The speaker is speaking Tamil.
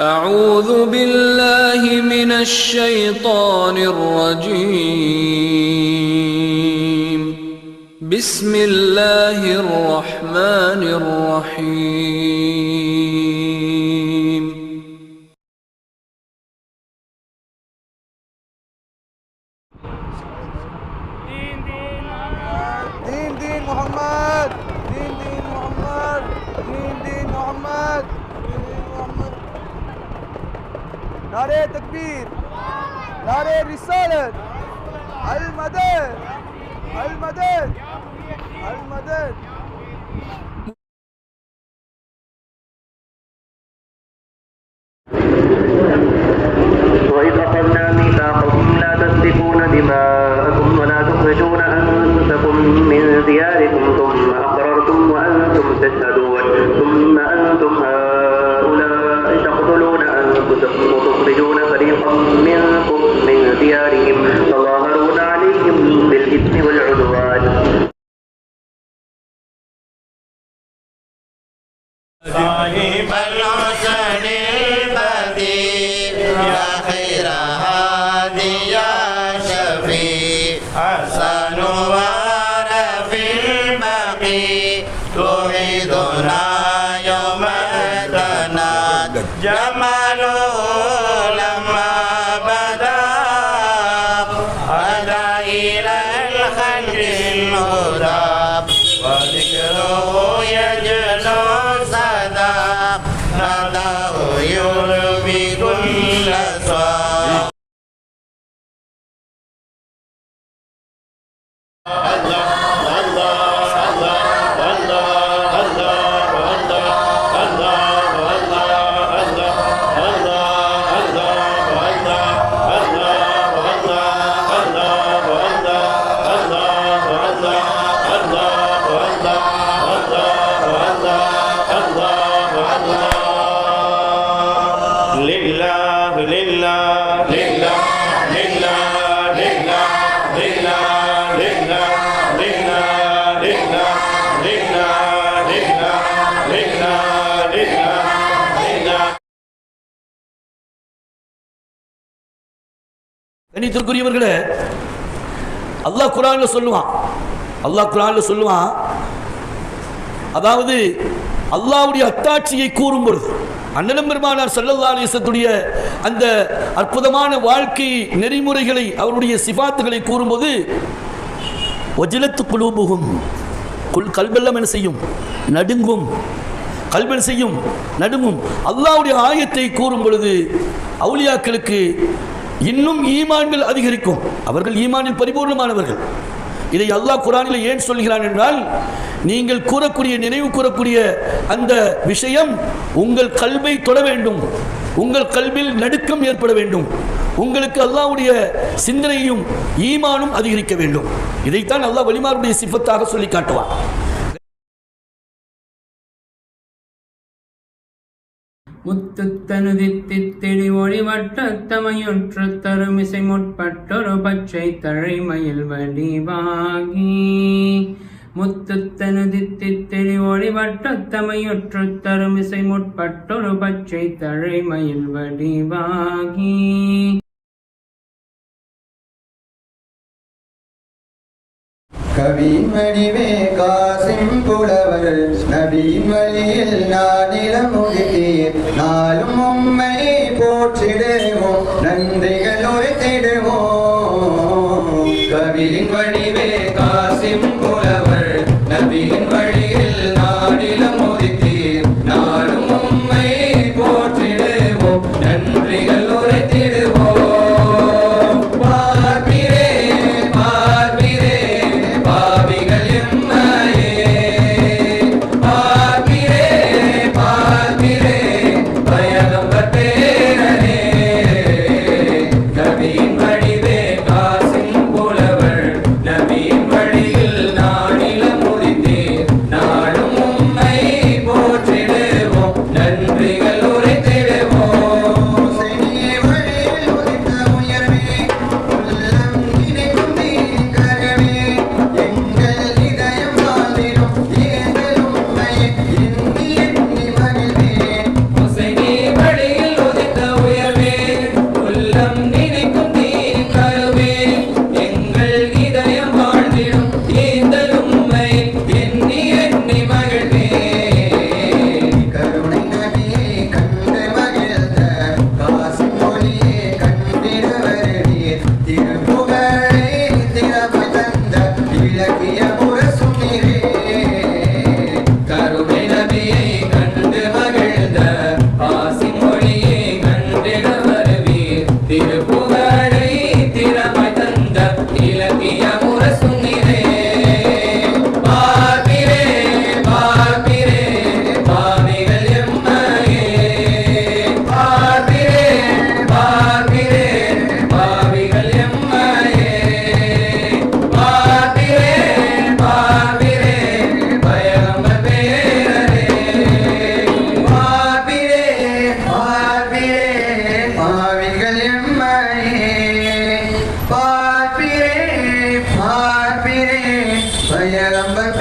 أعوذ بالله من الشيطان الرجيم. بسم الله الرحمن الرحيم. دين دين محمد، دين دين محمد، دين دين محمد، دين دين محمد. نعرہ تکبیر، نعرہ رسالت، المدد المدد المدد. وإذ أخذنا ميثاقكم لا تسفكون دماءكم ولا تخرجون أنفسكم من دياركم ثم أقررتم وأنتم تشهدون ثم أنتم هؤلاء تقتلون أنفسكم وتخرجون فريقا منكم من ديارهم تظاهرون عليهم بالإثم والعدوان. صاحب الحسن البديع يا خير هادي يا شفيع حسن في البقيع توحيدنا يوم التناد جماله لما بدا هدى إلى الخلق الهدى وذكره يجلو صدى نداه يلبي كل صواب. கணித்திற்குரியவர்களே, அல்லாஹ் குர்ஆன்ல சொல்லுவான், அதாவது அல்லாஹ்வுடைய அத்தாட்சியை கூறும் பொழுது அண்ணலம் பெருமானார் ஸல்லல்லாஹு அலைஹி வஸல்லம் அந்த அற்புதமான வாழ்க்கை நெறிமுறைகளை அவருடைய சிபாத்துகளை கூறும்போது வஜலத்து குலூபுஹும் கல்பெல்லாம் என்ன செய்யும்? நடுங்கும். கல்பன் செய்யும், நடுங்கும். அல்லாஹ்வுடைய ஆயத்தை கூறும் பொழுது அவுலியாக்களுக்கு இன்னும் ஈமான்கள் அதிகரிக்கும். அவர்கள் ஈமானில் பரிபூர்ணமானவர்கள். இதை அல்லாஹ் குர்ஆனில் ஏன் சொல்கிறான் என்றால், நீங்கள் கூறக்கூடிய, நினைவு கூறக்கூடிய அந்த விஷயம் உங்கள் கல்பை தொட வேண்டும், உங்கள் கல்பில் நடுக்கம் ஏற்பட வேண்டும், உங்களுக்கு அல்லாஹ்வுடைய சிந்தனையும் ஈமானும் அதிகரிக்க வேண்டும். இதைத்தான் அல்லாஹ் வலிமாருடைய சிஃபத்தாக சொல்லி காட்டுவான். முத்துத்தனுதித்தித்திடி ஒளிவட்டத்தமையுற்று தருமிசை முற்பட்டொரு பச்சை தழைமயில் வடிவாகி முத்துத்தனுதித்தித்திடி ஒளிவட்டத்தமையுற்று தருமிசை முற்பட்டொரு பச்சை தழைமயில் வடிவாகி கவியின் வடிவே காசிம் புலவர் நபியின் வழியில் நானிலம் உதித்தீர் நாளும் உம்மை போற்றிடுவோம் நன்றிகள் உரைத்திடுவோம். கவியின் வடிவே காசிம் புலவர் நபியின் வழியில் நானிலம் உதித்தீர் நாளும் உம்மை போற்றிடுவோம் நன்றிகள் உரைத்திடுவோம். நபியின் வழியில் பாவிகள் எம்மையே பார்ப்பிரே பார்ப்பிரே பயகம்பர்